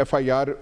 FIR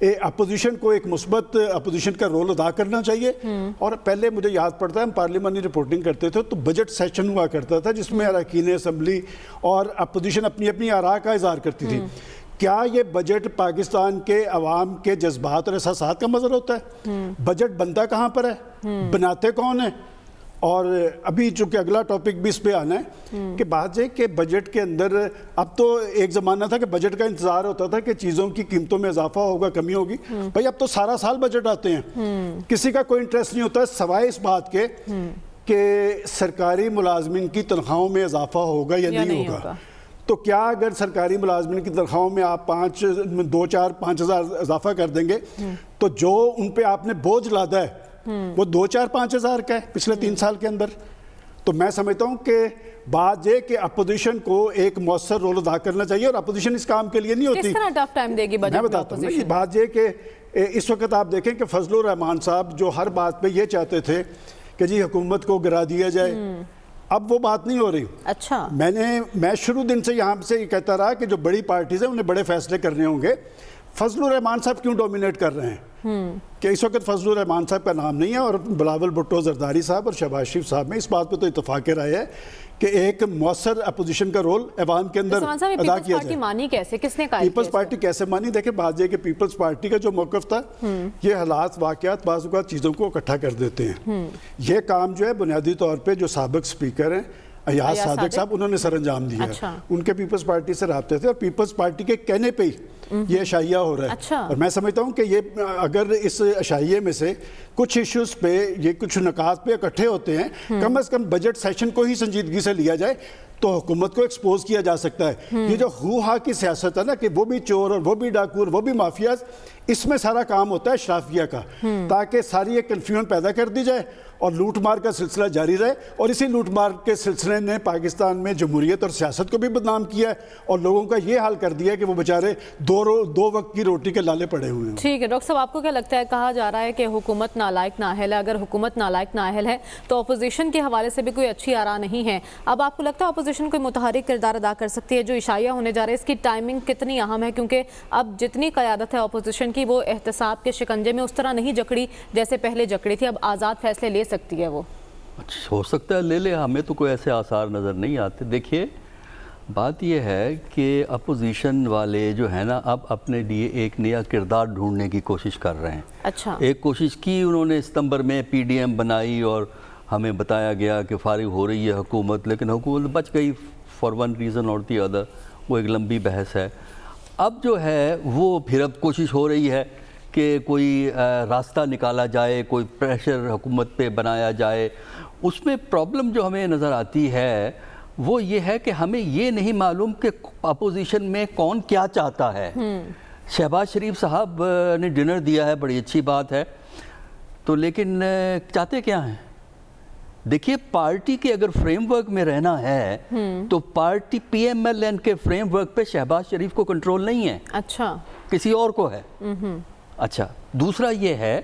opposition کو ایک مثبت اپوزیشن کا رول ادا کرنا چاہیے. اور پہلے مجھے یاد پڑتا ہے ہم پارلیمانی رپورٹنگ کرتے تھے تو بجٹ سیشن ہوا کرتا تھا جس میں اراکین اسمبلی اور اپوزیشن اپنی اپنی آراء کا اظہار کرتی تھی. کیا یہ بجٹ پاکستان کے عوام کے جذبات اور احساسات کا مظہر ہوتا ہے؟ بجٹ بنتا کہاں پر ہے؟ بناتے کون ہیں؟ اور ابھی چونکہ اگلا ٹاپک بھی اس پہ آنا ہے کہ بات ہے کہ بجٹ کے اندر اب تو ایک زمانہ تھا کہ بجٹ کا انتظار ہوتا تھا کہ چیزوں کی قیمتوں میں اضافہ ہوگا، کمی ہوگی. بھائی اب تو سارا سال بجٹ آتے ہیں، کسی کا کوئی انٹرسٹ نہیں ہوتا سوائے اس بات کے کہ سرکاری ملازمین کی تنخواہوں میں اضافہ ہوگا یا نہیں ہوگا. تو کیا اگر سرکاری ملازمین کی تنخواہوں میں آپ 2 4 5 ہزار اضافہ کر دیں گے تو جو ان پہ آپ نے بوجھ لادا ہے وہ 2 4 5 ہزار کا ہے پچھلے 3 سال کے اندر. تو میں سمجھتا ہوں کہ بات یہ کہ اپوزیشن کو ایک مؤثر رول ادا کرنا چاہیے اور اپوزیشن اس کام کے لیے نہیں ہوتی. کس طرح ٹف ٹائم دے گی بجٹ میں بتاتا ہوں. بات یہ کہ اس وقت آپ دیکھیں کہ فضل الرحمان صاحب جو ہر بات پہ یہ چاہتے تھے کہ جی حکومت کو گرا دیا جائے، اب وہ بات نہیں ہو رہی. اچھا میں شروع دن سے یہاں سے یہ کہتا رہا کہ جو بڑی پارٹیز ہیں انہیں بڑے فیصلے کرنے ہوں گے. فضل الرحمان صاحب کیوں ڈومینیٹ کر رہے ہیں کہ اس وقت فضل الرحمان صاحب کا نام نہیں ہے اور بلاول بھٹو زرداری صاحب اور شہباز شریف صاحب میں اس بات پہ تو اتفاق رائے ہے کہ ایک مؤثر اپوزیشن کا رول عوام کے اندر ادا کیا جائے. مانی کیسے، کس نے قائل کیا؟ پیپلز پارٹی کیسے مانی؟ دیکھیں بات یہ کہ پیپلز پارٹی کا جو موقف تھا یہ حالات واقعات بعض اوقات چیزوں کو اکٹھا کر دیتے ہیں. یہ کام جو ہے بنیادی طور پہ جو سابق سپیکر ہیں ایاز صادق صاحب انہوں نے سر انجام دیا ہے. ان کے پیپلز پارٹی سے رابطے تھے اور پیپلز پارٹی کے کہنے پہ ہی یہ اشائیہ ہو رہا ہے. اور میں سمجھتا ہوں کہ یہ اگر اس اشائیے میں سے کچھ ایشوز پہ یہ کچھ نکات پہ اکٹھے ہوتے ہیں، کم از کم بجٹ سیشن کو ہی سنجیدگی سے لیا جائے تو حکومت کو ایکسپوز کیا جا سکتا ہے. یہ جو ہو ہا کی سیاست ہے نا کہ وہ بھی چور اور وہ بھی ڈاکو اور وہ بھی مافیاز، اس میں سارا کام ہوتا ہے اشرافیہ کا، تاکہ ساری ایک کنفیوژن پیدا کر دی جائے اور لوٹ مار کا سلسلہ جاری رہے. اور اسی لوٹ مار کے سلسلے نے پاکستان میں جمہوریت اور سیاست کو بھی بدنام کیا ہے اور لوگوں کا یہ حال کر دیا ہے کہ وہ بیچارے دو وقت کی روٹی کے لالے پڑے ہوئے ہیں. ٹھیک ہے ڈاکٹر صاحب، آپ کو کیا لگتا ہے؟ کہا جا رہا ہے کہ حکومت نالائق نااہل ہے. اگر حکومت نالائق نااہل ہے تو اپوزیشن کے حوالے سے بھی کوئی اچھی آراء نہیں ہے. اب آپ کو لگتا ہے اپوزیشن کوئی متحرک کردار ادا کر سکتی ہے؟ جو اشائیہ ہونے جا رہے ہیں اس کی ٹائمنگ کتنی اہم ہے؟ کیونکہ اب جتنی قیادت ہے اپوزیشن کی وہ احتساب کے شکنجے میں اس طرح نہیں جکڑی جیسے پہلے جکڑی تھی. اب آزاد فیصلے لے سکتی ہے وہ. ہو سکتا ہے لے لے، ہمیں تو کوئی ایسے آثار نظر نہیں آتے. دیکھیے بات یہ ہے کہ اپوزیشن والے جو ہیں نا اب اپنے لیے ایک نیا کردار ڈھونڈنے کی کوشش کر رہے ہیں. اچھا، ایک کوشش کی انہوں نے ستمبر میں پی ڈی ایم بنائی اور ہمیں بتایا گیا کہ فارغ ہو رہی ہے حکومت، لیکن حکومت بچ گئی فار ون ریزن اور دی ادر. وہ ایک لمبی بحث ہے. اب جو ہے وہ پھر اب کوشش ہو رہی ہے کہ کوئی راستہ نکالا جائے، کوئی پریشر حکومت پہ بنایا جائے. اس میں پرابلم جو ہمیں نظر آتی ہے وہ یہ ہے کہ ہمیں یہ نہیں معلوم کہ اپوزیشن میں کون کیا چاہتا ہے. شہباز شریف صاحب نے ڈنر دیا ہے، بڑی اچھی بات ہے، تو لیکن چاہتے کیا ہیں؟ دیکھیے پارٹی کے اگر فریم ورک میں رہنا ہے تو party P M L N کے فریم ورک پہ شہباز شریف کو کنٹرول نہیں ہے. اچھا، کسی اور کو ہے. اچھا، دوسرا یہ ہے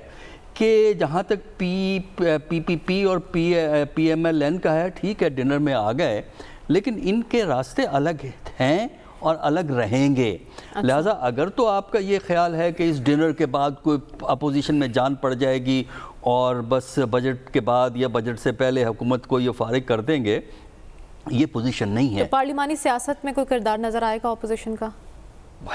کہ جہاں تک پی پی اور پی ایم ایل این کا ہے، ٹھیک ہے ڈنر میں آ گئے، لیکن ان کے راستے الگ ہیں اور الگ رہیں گے. لہٰذا اگر تو آپ کا یہ خیال ہے کہ اس ڈنر کے بعد کوئی اپوزیشن میں جان پڑ جائے گی اور بس بجٹ کے بعد یا بجٹ سے پہلے حکومت کو یہ فارغ کر دیں گے، یہ پوزیشن نہیں ہے. تو پارلیمانی سیاست میں کوئی کردار نظر آئے گا اپوزیشن کا؟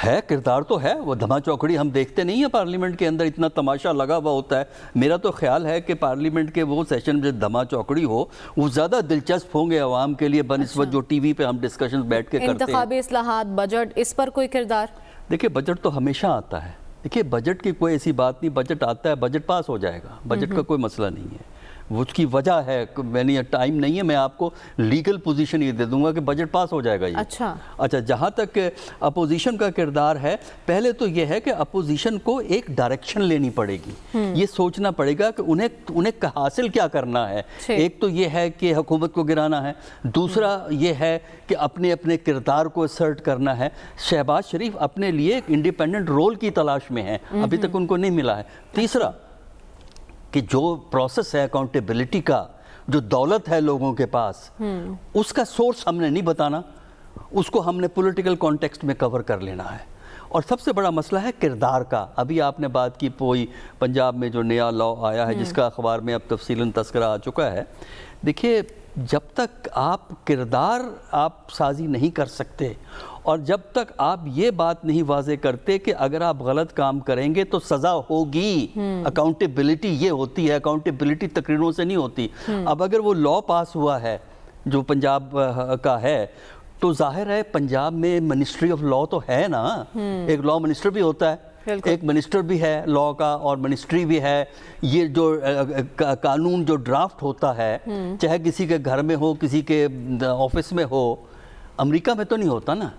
ہے، کردار تو ہے. وہ دھما چوکڑی ہم دیکھتے نہیں ہیں پارلیمنٹ کے اندر، اتنا تماشا لگا ہوا ہوتا ہے. میرا تو خیال ہے کہ پارلیمنٹ کے وہ سیشن جو دھما چوکڑی ہو وہ زیادہ دلچسپ ہوں گے عوام کے لیے بنسبت جو ٹی وی پہ ہم ڈسکشن بیٹھ کے کرتے ہیں. انتخابی اصلاحات، بجٹ، اس پر کوئی کردار؟ دیکھیے بجٹ تو ہمیشہ آتا ہے. دیکھیے بجٹ کی کوئی ایسی بات نہیں، بجٹ آتا ہے، بجٹ پاس ہو جائے گا، بجٹ کا کوئی مسئلہ نہیں ہے. وہ اس کی وجہ ہے، میں نے ٹائم نہیں ہے، میں آپ کو لیگل پوزیشن یہ دے دوں گا کہ بجٹ پاس ہو جائے گا. یہ اچھا، جہاں تک اپوزیشن کا کردار ہے، پہلے تو یہ ہے کہ اپوزیشن کو ایک ڈائریکشن لینی پڑے گی. یہ سوچنا پڑے گا کہ انہیں حاصل کیا کرنا ہے. ایک تو یہ ہے کہ حکومت کو گرانا ہے، دوسرا یہ ہے کہ اپنے اپنے کردار کو اسرٹ کرنا ہے. شہباز شریف اپنے لیے ایک انڈیپینڈنٹ رول کی تلاش میں ہیں، ابھی تک ان کو نہیں ملا ہے. تیسرا کہ جو پروسیس ہے اکاؤنٹیبلٹی کا، جو دولت ہے لوگوں کے پاس، اس کا سورس ہم نے نہیں بتانا، اس کو ہم نے پولیٹیکل کانٹیکسٹ میں کور کر لینا ہے. اور سب سے بڑا مسئلہ ہے کردار کا. ابھی آپ نے بات کی کوئی پنجاب میں جو نیا لا آیا ہے جس کا اخبار میں اب تفصیلاً تذکرہ آ چکا ہے. دیکھیے جب تک آپ کردار آپ سازی نہیں کر سکتے اور جب تک آپ یہ بات نہیں واضح کرتے کہ اگر آپ غلط کام کریں گے تو سزا ہوگی, اکاؤنٹیبلٹی یہ ہوتی ہے, اکاؤنٹیبلٹی تقریروں سے نہیں ہوتی. اب اگر وہ لا پاس ہوا ہے جو پنجاب کا ہے تو ظاہر ہے پنجاب میں منسٹری آف لا تو ہے نا, ایک لا منسٹر بھی ہوتا ہے, ایک منسٹر بھی ہے لا کا اور منسٹری بھی ہے. یہ جو قانون جو ڈرافٹ ہوتا ہے چاہے کسی کے گھر میں ہو کسی کے آفس میں ہو, امریکہ میں تو نہیں ہوتا نا.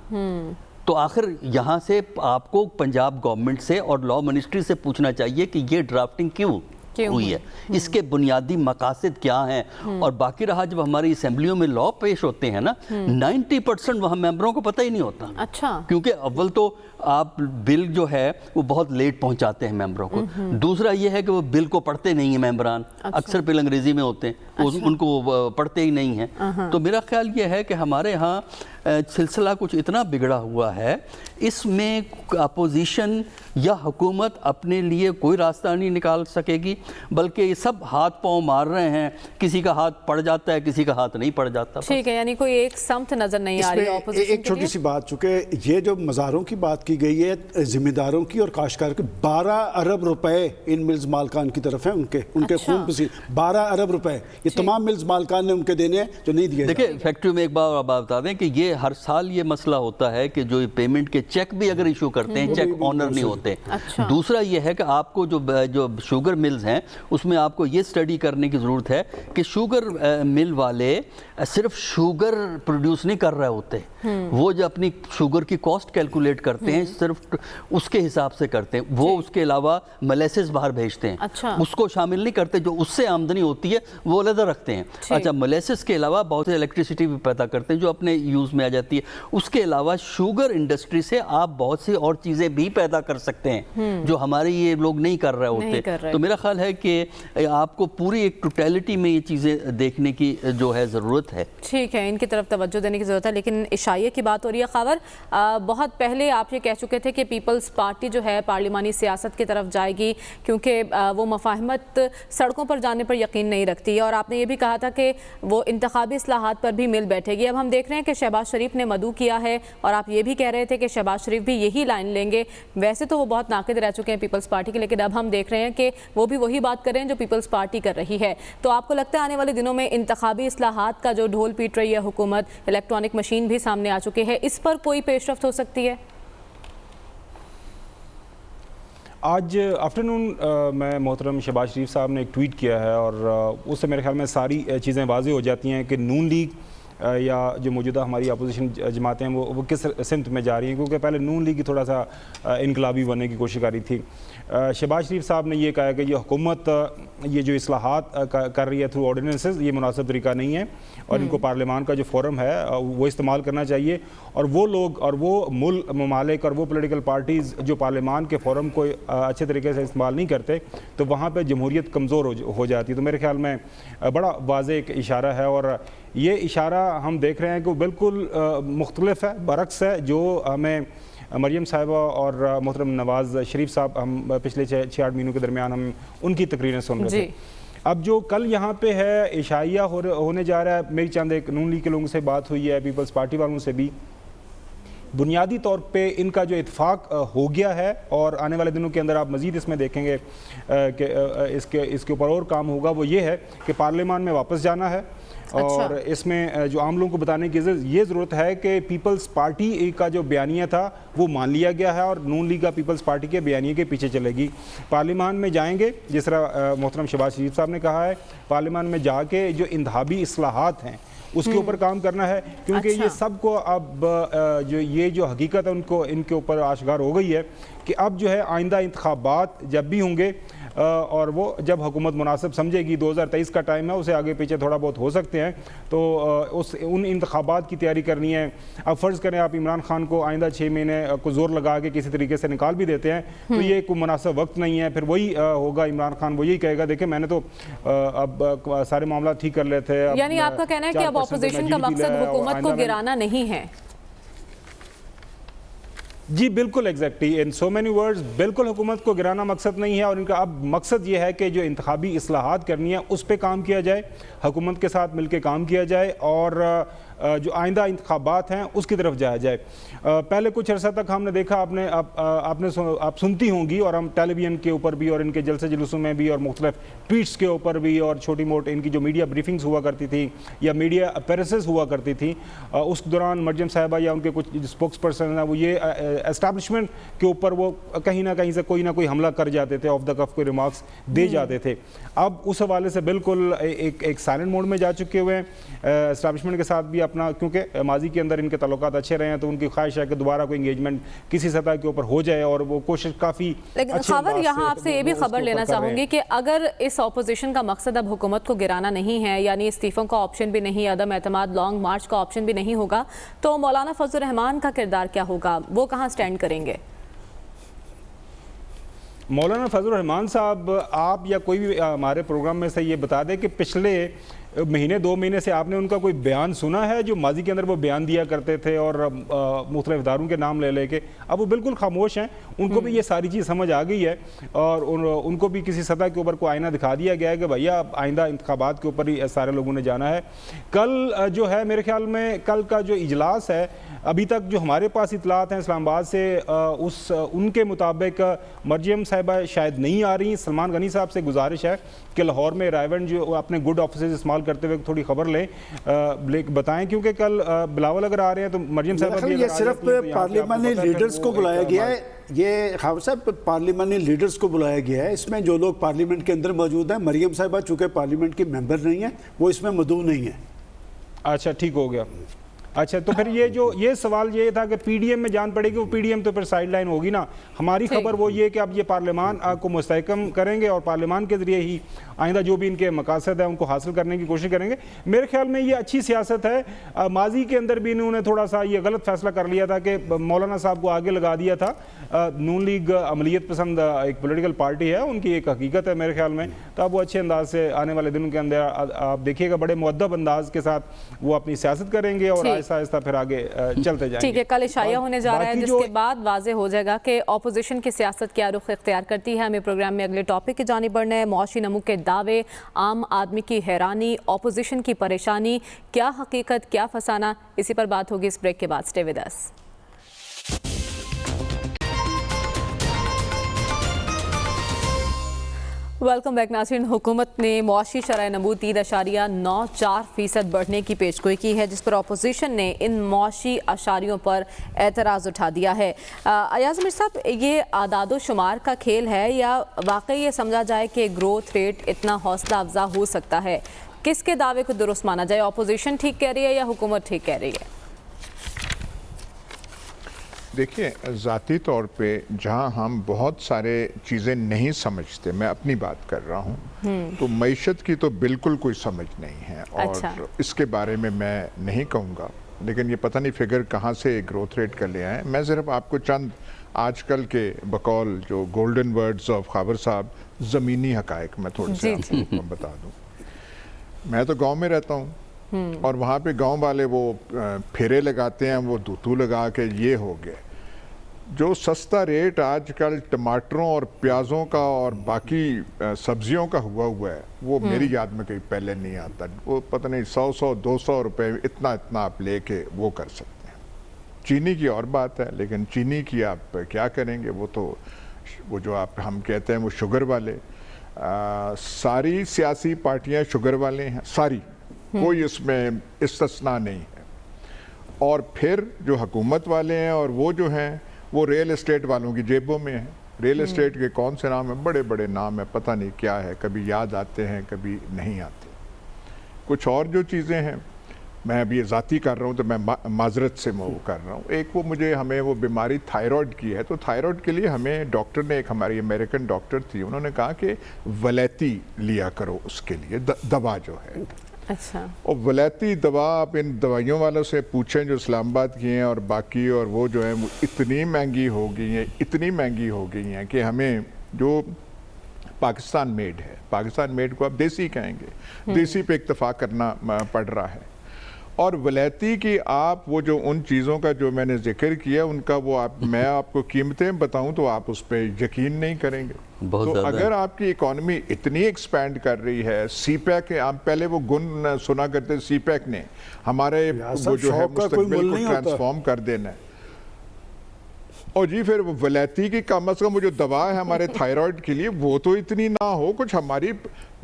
تو آخر یہاں سے آپ کو پنجاب گورنمنٹ سے اور لا منسٹری سے پوچھنا چاہیے کہ یہ ڈرافٹنگ کیوں ہوئی ہے, اس کے بنیادی مقاصد کیا ہیں. اور باقی رہا جب ہماری اسمبلیوں میں لا پیش ہوتے ہیں نا 90% وہاں ممبروں کو پتہ ہی نہیں ہوتا. اچھا, کیونکہ اول تو آپ بل جو ہے وہ بہت لیٹ پہنچاتے ہیں ممبروں کو. دوسرا یہ ہے کہ وہ بل کو پڑھتے نہیں ہیں ممبران, اکثر بل انگریزی میں ہوتے ہیں, ان کو پڑھتے ہی نہیں ہیں. تو میرا خیال یہ ہے کہ ہمارے ہاں سلسلہ کچھ اتنا بگڑا ہوا ہے, اس میں اپوزیشن یا حکومت اپنے لیے کوئی راستہ نہیں نکال سکے گی, بلکہ یہ سب ہاتھ پاؤں مار رہے ہیں. کسی کا ہاتھ پڑ جاتا ہے, کسی کا ہاتھ نہیں پڑ جاتا. ٹھیک ہے, یعنی کوئی ایک سمت نظر نہیں آ رہی ہے اپوزیشن کے لیے. ایک چھوٹی سی بات, چونکہ یہ جو مزاروں کی بات کی گئی ہے ذمہ داروں کی اور کاشتکاروں کی, 12 ارب روپے ان ملز مالکان کی طرف ہیں, ان کے خون پسینہ 12 ارب روپے یہ تمام ملز مالکان نے ان کے دینے ہیں جو نہیں دیے. دیکھیں فیکٹری میں ایک بار بات بتا دیں کہ یہ ہر سال یہ مسئلہ ہوتا ہے کہ جو پیمنٹ کے چیک بھی اگر ایشو کرتے ہیں چیک آنر نہیں ہوتے. دوسرا یہ ہے کہ آپ کو جو شوگر ملز ہیں اس میں آپ کو یہ اسٹڈی کرنے کی ضرورت ہے کہ شوگر مل والے صرف شوگر پروڈیوس نہیں کر رہے ہوتے, وہ جو اپنی شوگر کی کاسٹ کیلکولیٹ کرتے ہیں صرف اس کے حساب سے کرتے ہیں. وہ اس کے علاوہ ملیسز باہر بھیجتے ہیں, اس کو شامل نہیں کرتے. جو اس سے آمدنی ہوتی ہے وہ علیحدہ رکھتے ہیں. اچھا, ملیسز کے علاوہ بہت سے الیکٹریسٹی بھی پیدا کرتے ہیں جو اپنے یوز میں آ جاتی ہے. اس کے علاوہ شوگر انڈسٹری سے آپ بہت سی اور چیزیں بھی پیدا کر سکتے ہیں جو ہمارے یہ لوگ نہیں کر رہے ہوتے. تو میرا خیال ہے کہ آپ کو پوری ایک ٹوٹیلٹی میں یہ چیزیں دیکھنے کی جو ہے ضرورت ہے. ٹھیک ہے, ان کی طرف توجہ دینے کی ضرورت ہے. لیکن عشائیہ کی بات ہو رہی ہے خاور, بہت پہلے آپ یہ کہہ چکے تھے کہ پیپلز پارٹی جو ہے پارلیمانی سیاست کی طرف جائے گی کیونکہ وہ مفاہمت سڑکوں پر جانے پر یقین نہیں رکھتی, اور آپ نے یہ بھی کہا تھا کہ وہ انتخابی اصلاحات پر بھی مل بیٹھے گی. اب ہم دیکھ رہے ہیں کہ شہباز شریف نے مدعو کیا ہے اور آپ یہ بھی کہہ رہے تھے کہ شہباز شریف بھی یہی لائن لیں گے. ویسے تو وہ بہت ناقد رہ چکے ہیں پیپلز پارٹی کے, لیکن اب ہم دیکھ رہے ہیں کہ وہ بھی وہی بات کر رہے ہیں جو پیپلز پارٹی کر رہی ہے. تو آپ کو لگتا ہے آنے والے دنوں میں انتخابی اصلاحات کا جو ڈھول پیٹ رہی ہے حکومت, الیکٹرانک مشین بھی سامنے آ چکی ہے, اس پر کوئی پیش رفت ہو سکتی ہے؟ آج آفٹرنون میں محترم شہباز شریف صاحب نے ایک ٹویٹ کیا ہے اور اس سے میرے خیال میں ساری چیزیں واضح ہو جاتی ہیں کہ نون لیگ یا جو موجودہ ہماری اپوزیشن جماعتیں ہیں وہ کس سمت میں جا رہی ہیں, کیونکہ پہلے نون لیگ کی تھوڑا سا انقلابی بننے کی کوشش کر رہی تھی. شہباز شریف صاحب نے یہ کہا کہ یہ حکومت یہ جو اصلاحات کر رہی ہے تھرو آرڈیننسز, یہ مناسب طریقہ نہیں ہے اور ان کو پارلیمان کا جو فورم ہے وہ استعمال کرنا چاہیے. اور وہ لوگ اور وہ ممالک اور وہ پولیٹیکل پارٹیز جو پارلیمان کے فورم کو اچھے طریقے سے استعمال نہیں کرتے تو وہاں پہ جمہوریت کمزور ہو جاتی ہے. تو میرے خیال میں بڑا واضح ایک اشارہ ہے, اور یہ اشارہ ہم دیکھ رہے ہیں کہ وہ بالکل مختلف ہے, برعکس ہے جو ہمیں مریم صاحبہ اور محترم نواز شریف صاحب ہم پچھلے 6-8 مہینوں کے درمیان ہم ان کی تقریریں سن رہے تھے. اب جو کل یہاں پہ ہے عشائیہ ہونے جا رہا ہے, میری چند ایک نون لیگ کے لوگوں سے بات ہوئی ہے, پیپلز پارٹی والوں سے بھی, بنیادی طور پہ ان کا جو اتفاق ہو گیا ہے اور آنے والے دنوں کے اندر آپ مزید اس میں دیکھیں گے کہ اس کے اوپر اور کام ہوگا, وہ یہ ہے کہ پارلیمان میں واپس جانا ہے. اور اس میں جو عام لوگوں کو بتانے کی یہ ضرورت ہے کہ پیپلز پارٹی کا جو بیانیہ تھا وہ مان لیا گیا ہے اور نون لیگ کا پیپلز پارٹی کے بیانیے کے پیچھے چلے گی. پارلیمان میں جائیں گے, جس طرح محترم شہباز شریف صاحب نے کہا ہے, پارلیمان میں جا کے جو انتخابی اصلاحات ہیں اس کے اوپر کام کرنا ہے, کیونکہ یہ سب کو اب جو حقیقت ہے ان کے اوپر آشکار ہو گئی ہے کہ اب جو ہے آئندہ انتخابات جب بھی ہوں گے اور وہ جب حکومت مناسب سمجھے گی, 2023 کا ٹائم ہے, اسے آگے پیچھے تھوڑا بہت ہو سکتے ہیں, تو ان انتخابات کی تیاری کرنی ہے. اب فرض کریں آپ عمران خان کو آئندہ 6 مہینے کو زور لگا کے کسی طریقے سے نکال بھی دیتے ہیں تو یہ کوئی مناسب وقت نہیں ہے. پھر وہی ہوگا, عمران خان وہ یہی کہے گا دیکھیں میں نے تو اب سارے معاملات ٹھیک کر لیے تھے. یعنی آپ کا کہنا ہے کہ اب اپوزیشن کا مقصد حکومت کو گرانا نہیں ہے؟ جی بالکل ایگزیکٹلی ان سو مینی ورڈز بالکل حکومت کو گرانا مقصد نہیں ہے، اور ان کا اب مقصد یہ ہے کہ جو انتخابی اصلاحات کرنی ہے اس پہ کام کیا جائے، حکومت کے ساتھ مل کے کام کیا جائے، اور جو آئندہ انتخابات ہیں اس کی طرف جایا جائے۔ پہلے کچھ عرصہ تک ہم نے دیکھا، آپ سنتی ہوں گی، اور ہم ٹیلی ویژن کے اوپر بھی اور ان کے جلسے جلوسوں میں بھی اور مختلف ٹویٹس کے اوپر بھی اور چھوٹی موٹی ان کی جو میڈیا بریفنگز ہوا کرتی تھی یا میڈیا اپیرنسز ہوا کرتی تھی، اس دوران مریم صاحبہ یا ان کے کچھ اسپوکس پرسن ہیں وہ یہ اسٹیبلشمنٹ کے اوپر وہ کہیں نہ کہیں سے کوئی نہ کوئی حملہ کر جاتے تھے، آف دا کف کوئی ریمارکس دے جاتے تھے۔ اب اس حوالے سے بالکل ایک سائلنٹ موڈ میں جا چکے ہوئے ہیں اسٹیبلشمنٹ کے ساتھ بھی اپنا، کیونکہ ماضی کے اندر ان کے تعلقات اچھے رہے ہیں تو ان کی خواہش ہے کہ دوبارہ کوئی انگیجمنٹ کسی سطح کے اوپر ہو جائے، اور وہ کوشش کافی لیکن خاور یہاں آپ سے یہ بھی خبر لینا چاہوں گی کہ اگر اس اپوزیشن کا مقصد اب حکومت کو گرانا نہیں ہے، یعنی استعفوں کا آپشن بھی نہیں، عدم اعتماد لانگ مارچ کا آپشن بھی نہیں ہوگا، تو مولانا فضل الرحمان کا کردار کیا ہوگا؟ وہ کہاں سٹینڈ کریں گے؟ مولانا فضل الرحمان صاحب، آپ یا کوئی بھی ہمارے پروگرام میں سے یہ بتا دے کہ پچھلے مہینے 2 مہینے سے آپ نے ان کا کوئی بیان سنا ہے؟ جو ماضی کے اندر وہ بیان دیا کرتے تھے اور مختلف اداروں کے نام لے کے، اب وہ بالکل خاموش ہیں۔ ان کو بھی یہ ساری چیز سمجھ آ گئی ہے، اور ان کو بھی کسی سطح کے اوپر کوئی آئینہ دکھا دیا گیا ہے کہ بھیا آئندہ انتخابات کے اوپر ہی سارے لوگوں نے جانا ہے۔ کل جو ہے میرے خیال میں کل کا جو اجلاس ہے، ابھی تک جو ہمارے پاس اطلاعات ہیں اسلام آباد سے، ان کے مطابق مریم صاحبہ شاید نہیں آ رہی۔ سلمان غنی صاحب سے گزارش ہے کہ لاہور میں رائیونڈ جو اپنے گڈ آفیسز استعمال کرتے ہوئے تھوڑی خبر لیں، بتائیں، کیونکہ کل بلاول اگر آ رہے ہیں تو مریم صاحبہ بھی، یہ صرف پارلیمانی لیڈرز کو بلایا گیا ہے، یہ خاور صاحب پارلیمانی لیڈرز کو بلایا گیا ہے۔ اس میں جو لوگ پارلیمنٹ کے اندر موجود ہیں، مریم صاحبہ چونکہ پارلیمنٹ کی ممبر نہیں ہیں، وہ اس میں مدعو نہیں ہیں۔ اچھا ٹھیک ہو گیا۔ اچھا تو پھر یہ سوال یہ تھا کہ پی ڈی ایم میں جان پڑے گی، وہ پی ڈی ایم تو پھر سائیڈ لائن ہوگی نا۔ ہماری خبر وہ یہ کہ اب یہ پارلیمان کو مستحکم کریں گے اور پارلیمان کے ذریعے ہی آئندہ جو بھی ان کے مقاصد ہیں ان کو حاصل کرنے کی کوشش کریں گے۔ میرے خیال میں یہ اچھی سیاست ہے۔ ماضی کے اندر بھی انہوں نے تھوڑا سا یہ غلط فیصلہ کر لیا تھا کہ مولانا صاحب کو آگے لگا دیا تھا۔ نون لیگ عملیت پسند ایک پولیٹیکل پارٹی ہے، ان کی ایک حقیقت ہے میرے خیال میں، تو اب وہ اچھے انداز سے آنے والے دنوں کے اندر آپ دیکھیے گا بڑے مؤدب انداز کے ساتھ وہ اپنی سیاست کریں گے اور آہستہ آہستہ پھر آگے چلتے جائیں گے۔ ٹھیک ہے، کل عشائیہ ہونے جا رہا ہے جس کے بعد واضح ہو جائے گا کہ اپوزیشن کی سیاست کیا رخ اختیار کرتی ہے۔ ہمیں پروگرام میں اگلے ٹاپک کی جانب بڑھنا ہے۔ معاشی نمو کے دعوے، عام آدمی کی حیرانی، اپوزیشن کی پریشانی، کیا حقیقت کیا فسانہ، اسی پر بات ہوگی اس بریک کے بعد۔ Stay with us. Welcome back ناظرین۔ حکومت نے معاشی شرح نمو 3.94% بڑھنے کی پیشگوئی کی ہے، جس پر اپوزیشن نے ان معاشی اشاریوں پر اعتراض اٹھا دیا ہے۔ ایاز امیر صاحب، یہ اعداد و شمار کا کھیل ہے یا واقعی یہ سمجھا جائے کہ گروتھ ریٹ اتنا حوصلہ افزا ہو سکتا ہے؟ کس کے دعوے کو درست مانا جائے؟ اپوزیشن ٹھیک کہہ رہی ہے یا حکومت ٹھیک کہہ رہی ہے؟ دیکھیے، ذاتی طور پہ جہاں ہم بہت سارے چیزیں نہیں سمجھتے، میں اپنی بات کر رہا ہوں، تو معیشت کی تو بالکل کوئی سمجھ نہیں ہے، اور اس کے بارے میں نہیں کہوں گا، لیکن یہ پتہ نہیں فگر کہاں سے گروتھ ریٹ کر لے آئے۔ میں صرف آپ کو چند آج کل کے بقول جو گولڈن ورڈز آف خاور صاحب زمینی حقائق میں تھوڑے سے آپ کو بتا دوں۔ میں تو گاؤں میں رہتا ہوں، اور وہاں پہ گاؤں والے وہ پھیرے لگاتے ہیں، وہ دوتو لگا کے یہ ہو گئے۔ جو سستا ریٹ آج کل ٹماٹروں اور پیازوں کا اور باقی سبزیوں کا ہوا ہے، وہ میری یاد میں کہیں پہلے نہیں آتا۔ وہ پتہ نہیں 100-200 روپے اتنا آپ لے کے وہ کر سکتے ہیں۔ چینی کی اور بات ہے، لیکن چینی کی آپ کیا کریں گے؟ وہ جو ہم کہتے ہیں وہ شوگر والے، ساری سیاسی پارٹیاں شوگر والے ہیں، ساری، کوئی اس میں استثناء نہیں ہے۔ اور پھر جو حکومت والے ہیں اور وہ جو ہیں وہ ریل اسٹیٹ والوں کی جیبوں میں ہیں۔ ریل اسٹیٹ کے کون سے نام ہیں؟ بڑے بڑے نام ہیں، پتہ نہیں کیا ہے، کبھی یاد آتے ہیں کبھی نہیں آتے۔ کچھ اور جو چیزیں ہیں، میں ابھی ذاتی کر رہا ہوں تو میں معذرت سے وہ کر رہا ہوں۔ ایک ہمیں وہ بیماری تھائرائیڈ کی ہے، تو تھائرائیڈ کے لیے ہمیں ڈاکٹر نے، ایک ہماری امریکن ڈاکٹر تھی، انہوں نے کہا کہ ولیتی لیا کرو اس کے لیے دوا جو ہے۔ اچھا، اور ولیتی دوا آپ ان دوائیوں والوں سے پوچھیں جو اسلام آباد کی ہیں اور باقی، اور وہ جو ہیں وہ اتنی مہنگی ہو گئی ہیں کہ ہمیں جو پاکستان میڈ ہے، پاکستان میڈ کو آپ دیسی کہیں گے، دیسی پہ اکتفا کرنا پڑ رہا ہے۔ اور ولایتی کی آپ وہ جو ان چیزوں کا جو میں نے ذکر کیا ان کا وہ میں آپ کو قیمتیں بتاؤں تو آپ اس پہ یقین نہیں کریں گے. تو اگر آپ کی اکانومی اتنی ایکسپینڈ کر رہی ہے, سی پیک, آپ پہلے وہ گن سنا کرتے سی پیک نے ہمارے وہ جو ہے مستقبل کو ٹرانسفارم کر دینا ہے, اور جی پھر ولایتی کی کم از کم وہ جو دوا ہے ہمارے تھائرائیڈ کے لیے وہ تو اتنی نہ ہو. کچھ ہماری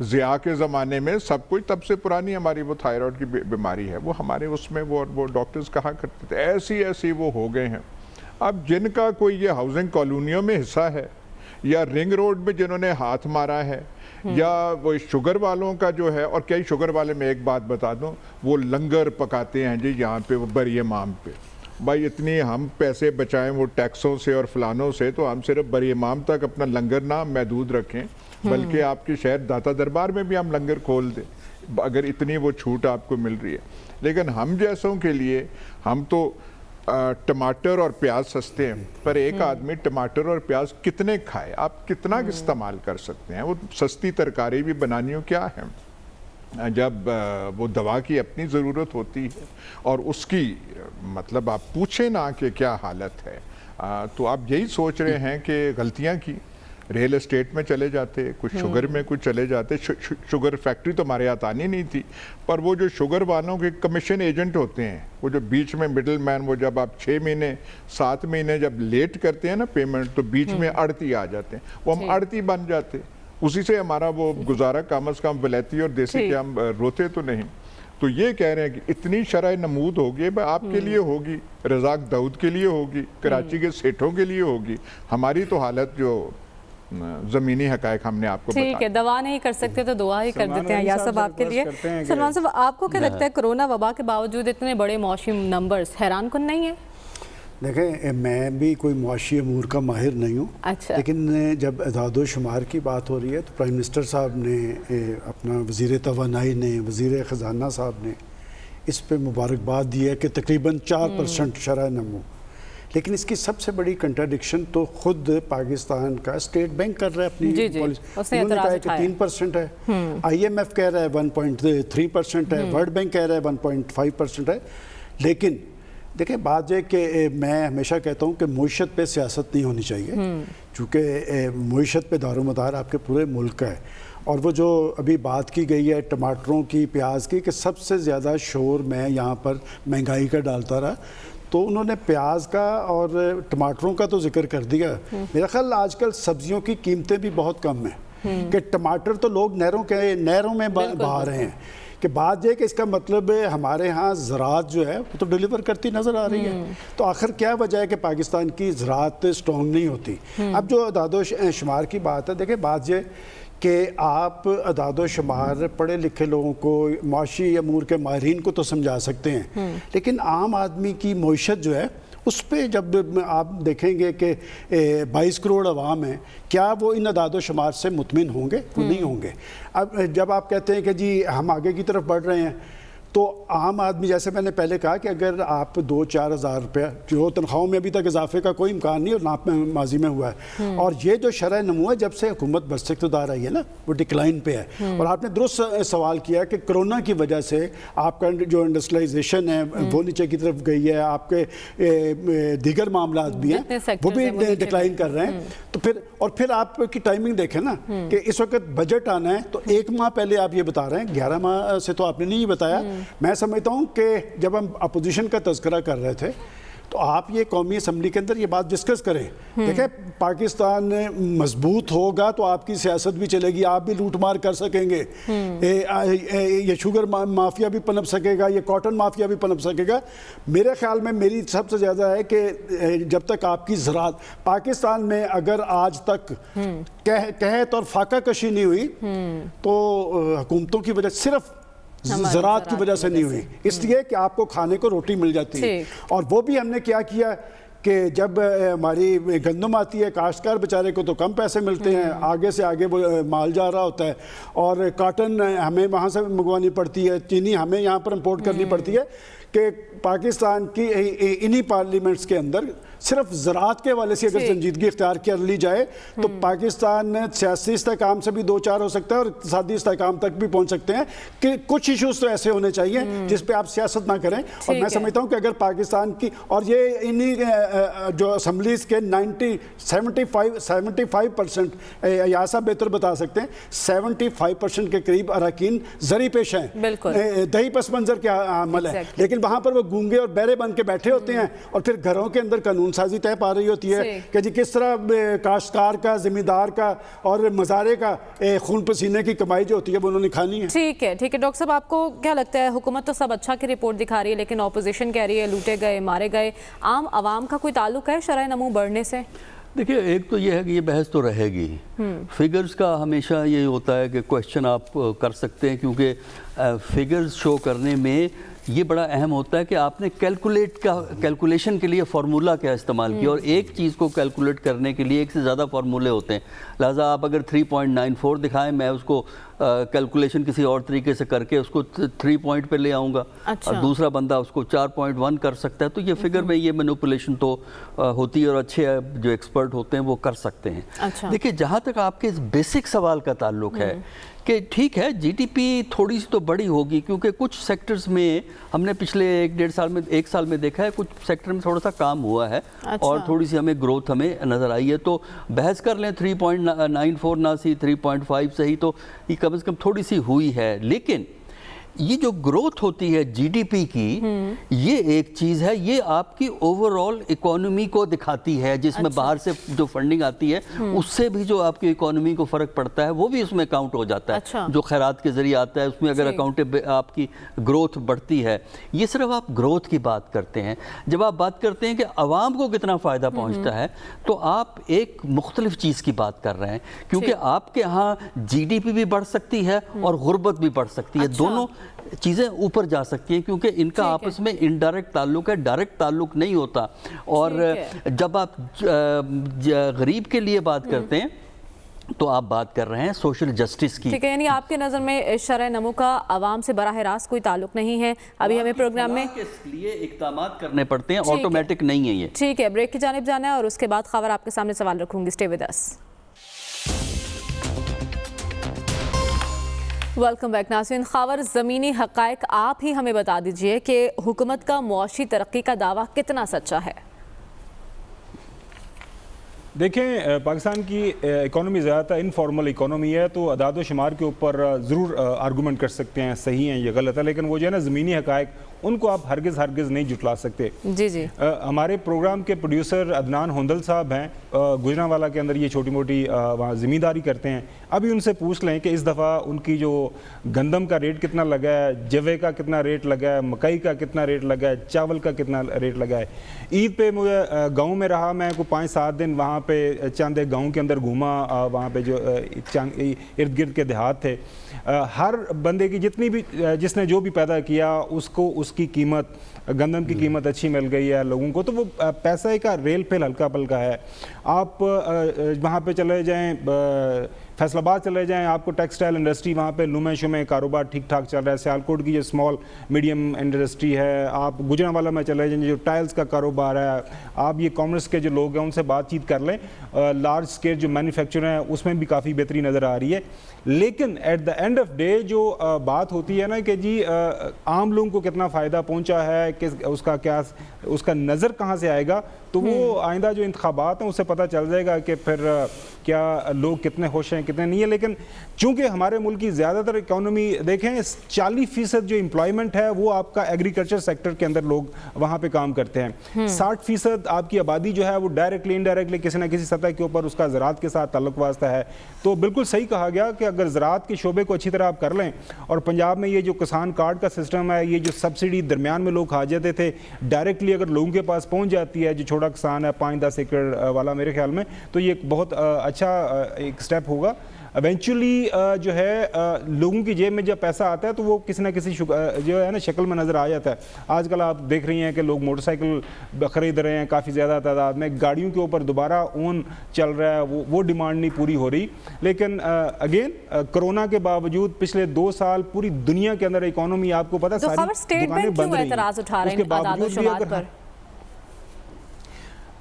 ضیاء کے زمانے میں سب کچھ تب سے پرانی ہماری وہ تھائرائیڈ کی بیماری ہے, وہ ہمارے اس میں وہ ڈاکٹرز کہا کرتے تھے. ایسی وہ ہو گئے ہیں. اب جن کا کوئی یہ ہاؤسنگ کالونیوں میں حصہ ہے یا رنگ روڈ میں جنہوں نے ہاتھ مارا ہے یا وہ شوگر والوں کا جو ہے, اور کئی شوگر والے میں ایک بات بتا دوں, وہ لنگر پکاتے ہیں جی یہاں پہ وہ بری امام پہ. بھائی اتنی ہم پیسے بچائیں وہ ٹیکسوں سے اور فلانوں سے, تو ہم صرف بری امام تک اپنا لنگر نہ محدود رکھیں, بلکہ آپ کے شہر داتا دربار میں بھی ہم لنگر کھول دیں اگر اتنی وہ چھوٹ آپ کو مل رہی ہے. لیکن ہم جیسوں کے لیے ہم تو ٹماٹر اور پیاز سستے ہیں, پر ایک آدمی ٹماٹر اور پیاز کتنے کھائے, آپ کتنا استعمال کر سکتے ہیں. وہ سستی ترکاری بھی بنانی ہو کیا ہے جب وہ دوا کی اپنی ضرورت ہوتی ہے اور اس کی مطلب آپ پوچھیں نا کہ کیا حالت ہے. تو آپ یہی سوچ رہے ہیں کہ غلطیاں کی, ریل اسٹیٹ میں چلے جاتے, کچھ شوگر میں کچھ چلے جاتے. شوگر فیکٹری تو ہمارے ہاتھ آنی نہیں تھی, پر وہ جو شوگر والوں کے کمیشن ایجنٹ ہوتے ہیں, وہ جو بیچ میں مڈل مین, وہ جب آپ 6 مہینے 7 مہینے جب لیٹ کرتے ہیں نا پیمنٹ, تو بیچ میں اڑتی آ جاتے ہیں, وہ ہم اڑتی بن جاتے, اسی سے ہمارا وہ گزارا کم از کم ولایتی اور دیسی کے ہم روتے تو نہیں. تو یہ کہہ رہے ہیں کہ اتنی شرح نمود ہوگی, آپ کے لیے ہوگی, رزاق داؤد کے لیے ہوگی, کراچی کے سیٹھوں کے لیے ہوگی. ہماری تو حالت جو زمینی حقائق ہم نے آپ کو بتا. ٹھیک ہے, دعا نہیں کر سکتے تو دعا ہی کر دیتے ہیں یا صاحب آپ کے لیے. سلمان صاحب, آپ کو کیا لگتا ہے کرونا وبا کے باوجود اتنے بڑے معاشی نمبرز حیران کن نہیں ہیں؟ دیکھیں, میں بھی کوئی معاشی امور کا ماہر نہیں ہوں, لیکن جب اعداد و شمار کی بات ہو رہی ہے تو پرائم منسٹر صاحب نے, اپنا وزیر توانائی نے, وزیر خزانہ صاحب نے اس پہ مبارکباد دی ہے کہ تقریباً 4% شرح نمو. لیکن اس کی سب سے بڑی کنٹراڈکشن تو خود پاکستان کا اسٹیٹ بینک کر رہا ہے اپنی پالیسی. انہوں نے کہا ہے کہ 3% ہے, آئی ایم ایف کہہ رہا ہے 1.3% ہے, ورلڈ بینک کہہ رہا ہے 1.5% ہے. لیکن دیکھیں بات یہ کہ میں ہمیشہ کہتا ہوں کہ معیشت پہ سیاست نہیں ہونی چاہیے, چونکہ معیشت پہ دار و مدار آپ کے پورے ملک کا ہے. اور وہ جو ابھی بات کی گئی ہے ٹماٹروں کی, پیاز کی, کہ سب سے زیادہ شور میں یہاں پر مہنگائی کا ڈالتا رہا, تو انہوں نے پیاز کا اور ٹماٹروں کا تو ذکر کر دیا. میرا خیال آج کل سبزیوں کی قیمتیں بھی بہت کم ہیں, کہ ٹماٹر تو لوگ نہروں میں بہا رہے ہیں. کہ بات یہ کہ اس کا مطلب ہمارے ہاں زراعت جو ہے وہ تو ڈیلیور کرتی نظر آ رہی ہے. تو آخر کیا وجہ ہے کہ پاکستان کی زراعت سٹرونگ نہیں ہوتی؟ اب جو اعداد و شمار کی بات ہے, دیکھیں بات یہ کہ آپ اعداد و شمار پڑھے لکھے لوگوں کو, معاشی امور کے ماہرین کو تو سمجھا سکتے ہیں, لیکن عام آدمی کی معیشت جو ہے اس پہ جب آپ دیکھیں گے کہ 22 کروڑ عوام ہیں, کیا وہ ان اعداد و شمار سے مطمئن ہوں گے؟ وہ نہیں ہوں گے. اب جب آپ کہتے ہیں کہ جی ہم آگے کی طرف بڑھ رہے ہیں, تو عام آدمی, جیسے میں نے پہلے کہا کہ اگر آپ 2-4 ہزار روپیہ جو تنخواہوں میں ابھی تک اضافے کا کوئی امکان نہیں, اور نہ ماضی میں ہوا ہے, اور یہ جو شرح نمو ہے جب سے حکومت برسر اقتدار آئی ہے نا, وہ ڈکلائن پہ ہے. اور آپ نے درست سوال کیا کہ کرونا کی وجہ سے آپ کا جو انڈسٹریلائزیشن ہے وہ نیچے کی طرف گئی ہے, آپ کے دیگر معاملات بھی ہیں وہ بھی ڈکلائن کر رہے ہیں. تو پھر آپ کی ٹائمنگ دیکھیں نا, کہ اس وقت بجٹ آنا ہے تو 1 ماہ پہلے آپ یہ بتا رہے ہیں, 11 ماہ سے تو آپ نے نہیں بتایا. میں سمجھتا ہوں کہ جب ہم اپوزیشن کا تذکرہ کر رہے تھے تو آپ یہ قومی اسمبلی کے اندر یہ بات ڈسکس کریں. دیکھیں پاکستان مضبوط ہوگا تو آپ کی سیاست بھی چلے گی, آپ بھی لوٹ مار کر سکیں گے, یہ شوگر مافیا بھی پنپ سکے گا, یہ کاٹن مافیا بھی پنپ سکے گا. میرے خیال میں میری سب سے زیادہ ہے کہ جب تک آپ کی زراعت پاکستان میں اگر آج تک قحط اور فاقہ کشی نہیں ہوئی تو حکومتوں کی وجہ صرف زراعت کی وجہ سے نہیں ہوئی, اس لیے کہ آپ کو کھانے کو روٹی مل جاتی ہے. اور وہ بھی ہم نے کیا کیا کہ جب ہماری گندم آتی ہے, کاشتکار بیچارے کو تو کم پیسے ملتے ہیں, آگے سے آگے وہ مال جا رہا ہوتا ہے, اور کاٹن ہمیں وہاں سے منگوانی پڑتی ہے, چینی ہمیں یہاں پر امپورٹ کرنی پڑتی ہے. کہ پاکستان کی انہی پارلیمنٹس کے اندر صرف زراعت کے حوالے سے اگر سنجیدگی اختیار کر لی جائے تو پاکستان سیاسی استحکام سے بھی دو چار ہو سکتا ہے اور اقتصادی استحکام تک بھی پہنچ سکتے ہیں کہ کچھ ایشوز تو ایسے ہونے چاہیے جس پہ آپ سیاست نہ کریں. اور میں سمجھتا ہوں کہ اگر پاکستان کی اور یہ انہی جو اسمبلیز کے 75% یاسا بہتر بتا سکتے ہیں 75% کے قریب اراکین زرعی پیش ہیں, دہی پس منظر کے عمل ہے, لیکن وہاں پر وہ گونگے اور بہرے بن کے بیٹھے ہوتے ہیں اور پھر گھروں کے اندر قانون سازی طے پا رہی ہوتی ہے کہ جی کس طرح کاشتکار کا, ذمہ دار کا اور مزارے کا خون پسینے کی کمائی جو ہوتی ہے وہ انہوں نے کھانی ہے. ٹھیک ہے ڈاکٹر صاحب, آپ کو کیا لگتا ہے حکومت تو سب اچھا کی رپورٹ دکھا رہی ہے لیکن اپوزیشن کہہ رہی ہے لوٹے گئے مارے گئے, عام عوام کا کوئی تعلق ہے شرح نمو بڑھنے سے؟ دیکھیے ایک تو یہ ہے کہ یہ بحث تو رہے گی, فگرز کا ہمیشہ یہ ہوتا ہے کہ کویشچن آپ کر سکتے ہیں کیونکہ فگرز شو کرنے میں یہ بڑا اہم ہوتا ہے کہ آپ نے کیلکولیشن کے لیے فارمولہ کیا استعمال کیا, اور ایک چیز کو کیلکولیٹ کرنے کے لیے ایک سے زیادہ فارمولے ہوتے ہیں, لہٰذا آپ اگر 3.94 دکھائیں میں اس کو کیلکولیشن کسی اور طریقے سے کر کے اس کو 3 پوائنٹ پہ لے آؤں گا اور دوسرا بندہ اس کو 4.1 کر سکتا ہے, تو یہ فگر میں یہ مینوپولیشن تو ہوتی ہے اور اچھے جو ایکسپرٹ ہوتے ہیں وہ کر سکتے ہیں. دیکھیے جہاں تک آپ کے اس بیسک سوال کا تعلق ہے کہ ٹھیک ہے جی ڈی پی تھوڑی سی تو بڑی ہوگی کیونکہ کچھ سیکٹرز میں ہم نے پچھلے ایک سال میں دیکھا ہے کچھ سیکٹر میں تھوڑا سا کام ہوا ہے اور تھوڑی سی ہمیں گروتھ ہمیں نظر آئی ہے, تو بحث کر لیں 3.94 نہ سی 3.5 صحیح, تو یہ کم از کم تھوڑی سی ہوئی ہے. لیکن یہ جو گروتھ ہوتی ہے جی ڈی پی کی یہ ایک چیز ہے, یہ آپ کی اوورآل اکانومی کو دکھاتی ہے جس میں باہر سے جو فنڈنگ آتی ہے اس سے بھی جو آپ کی اکانومی کو فرق پڑتا ہے وہ بھی اس میں اکاؤنٹ ہو جاتا ہے, جو خیرات کے ذریعے آتا ہے اس میں اگر آپ کی گروتھ بڑھتی ہے. یہ صرف آپ گروتھ کی بات کرتے ہیں, جب آپ بات کرتے ہیں کہ عوام کو کتنا فائدہ پہنچتا ہے تو آپ ایک مختلف چیز کی بات کر رہے ہیں, کیونکہ آپ کے ہاں جی ڈی پی بھی بڑھ سکتی ہے اور غربت بھی بڑھ سکتی ہے, دونوں چیزیں اوپر جا سکتی ہیں کیونکہ ان کا آپس میں انڈائریکٹ تعلق ہے, ڈائریکٹ تعلق نہیں ہوتا. اور جب آپ غریب کے لیے بات کرتے ہیں تو آپ بات کر رہے ہیں سوشل جسٹس کی. ٹھیک ہے, یعنی آپ کے نظر میں شرح نمو کا عوام سے براہ راست کوئی تعلق نہیں ہے. ابھی ہمیں پروگرام میں اس لیے اقدامات کرنے پڑتے ہیں, آٹومیٹک نہیں ہے یہ. ٹھیک ہے, بریک کی جانب جانا ہے اور اس کے بعد خبر آپ کے سامنے سوال رکھوں گی. Stay with us. Welcome back ناظرین. خاور زمینی حقائق آپ ہی ہمیں بتا دیجئے کہ حکومت کا معاشی ترقی کا دعویٰ کتنا سچا ہے؟ دیکھیں پاکستان کی اکانومی زیادہ انفارمل اکانومی ہے, تو اعداد و شمار کے اوپر ضرور آرگومنٹ کر سکتے ہیں صحیح ہیں یہ غلط ہے, لیکن وہ جو ہے نا زمینی حقائق ان کو آپ ہرگز نہیں جھٹلا سکتے. جی ہمارے پروگرام کے پروڈیوسر عدنان ہوندل صاحب ہیں, گجرانوالہ کے اندر یہ چھوٹی موٹی وہاں زمینداری کرتے ہیں. ابھی ان سے پوچھ لیں کہ اس دفعہ ان کی جو گندم کا ریٹ کتنا لگا ہے, جوے کا کتنا ریٹ لگا ہے, مکئی کا کتنا ریٹ لگا ہے, چاول کا کتنا ریٹ لگا ہے. عید پہ مجھے گاؤں میں رہا, میں کو 5-7 دن وہاں پہ چند گاؤں کے اندر گھوما, وہاں پہ جو ارد گرد کے دیہات تھے, ہر بندے کی جس نے جو بھی پیدا کیا اس کو اس کی قیمت, گندم کی قیمت اچھی مل گئی ہے لوگوں کو, تو وہ پیسہ کا ریل پھل ہلکا پلکا ہے. آپ وہاں پہ چلے جائیں, فیصل آباد چلے جائیں, آپ کو ٹیکسٹائل انڈسٹری وہاں پہ لمحے شمے کاروبار ٹھیک ٹھاک چل رہا ہے. سیالکوٹ کی جو اسمال میڈیم انڈسٹری ہے, آپ گجرانوالہ میں چلے جائیں جو ٹائلز کا کاروبار ہے, آپ یہ کامرس کے جو لوگ ہیں ان سے بات چیت کر لیں, لارج اسکیل جو مینوفیکچر ہیں اس میں بھی کافی بہتری نظر آ رہی ہے. لیکن at the end of day جو بات ہوتی ہے نا کہ جی عام لوگوں کو کتنا فائدہ پہنچا ہے, کہ اس کا نظر کہاں سے آئے گا, تو وہ آئندہ جو انتخابات ہیں اس سے پتہ چل جائے گا کہ پھر کیا لوگ کتنے خوش ہیں کتنے نہیں ہیں. لیکن چونکہ ہمارے ملک کی زیادہ تر اکانومی دیکھیں 40% جو امپلائمنٹ ہے وہ آپ کا ایگریکلچر سیکٹر کے اندر لوگ وہاں پہ کام کرتے ہیں. 60% آپ کی آبادی جو ہے وہ ڈائریکٹلی انڈائریکٹلی کسی نہ کسی سطح کے اوپر اس کا زراعت کے ساتھ تعلق واسطہ ہے. تو بالکل صحیح کہا گیا کہ اگر زراعت کے شعبے کو اچھی طرح آپ کر لیں, اور پنجاب میں یہ جو کسان کارڈ کا سسٹم ہے, یہ جو سبسڈی درمیان میں لوگ کھا جاتے تھے, ڈائریکٹلی اگر لوگوں کے پاس پہنچ جاتی ہے, جو چھوٹا کسان ہے 5-10 ایکڑ والا میرے خیال میں, تو یہ ایک بہت اچھا ایک سٹیپ ہوگا. ایونچولی جو ہے لوگوں کی جیب میں جب پیسہ آتا ہے تو وہ کسی نہ کسی جو ہے نا شکل میں نظر آ جاتا ہے. آج کل آپ دیکھ رہی ہیں کہ لوگ موٹر سائیکل خرید رہے ہیں کافی زیادہ تعداد میں, گاڑیوں کے اوپر دوبارہ اون چل رہا ہے, وہ ڈیمانڈ نہیں پوری ہو رہی. لیکن اگین کرونا کے باوجود پچھلے 2 سال پوری دنیا کے اندر اکانومی آپ کو پتا ساری دکانیں بند رہی ہیں, اس کے باوجود بھی اگر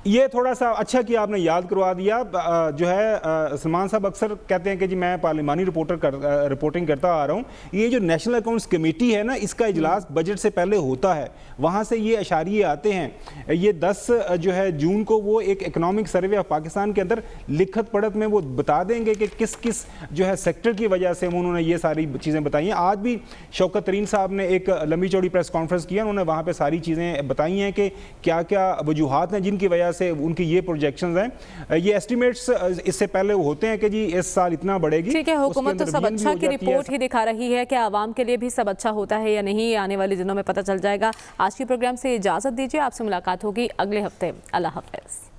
یہ تھوڑا سا اچھا کہ آپ نے یاد کروا دیا. جو ہے سلمان صاحب اکثر کہتے ہیں کہ جی میں پارلیمانی رپورٹنگ کرتا آ رہا ہوں, یہ جو نیشنل اکاؤنٹس کمیٹی ہے نا اس کا اجلاس بجٹ سے پہلے ہوتا ہے, وہاں سے یہ اشاریے آتے ہیں. یہ 10 جو ہے جون کو وہ ایک اکنامک سروے آف پاکستان کے اندر لکھت پڑھت میں وہ بتا دیں گے کہ کس جو ہے سیکٹر کی وجہ سے انہوں نے یہ ساری چیزیں بتائی ہیں. آج بھی شوکت ترین صاحب نے ایک لمبی چوڑی پریس کانفرنس کیا, انہوں نے وہاں پہ ساری چیزیں بتائی ہیں کہ کیا کیا وجوہات ہیں جن کی وجہ سے ان کی یہ پروجیکشنز ہیں. یہ ایسٹیمیٹس اس سے پہلے ہوتے ہیں کہ جی اس سال اتنا بڑھے گی. ٹھیک ہے, حکومت تو سب اچھا کی رپورٹ ہی دکھا رہی ہے, کہ عوام کے لیے بھی سب اچھا ہوتا ہے یا نہیں آنے والے دنوں میں پتہ چل جائے گا. آج کی پروگرام سے اجازت دیجیے, آپ سے ملاقات ہوگی اگلے ہفتے. اللہ حافظ.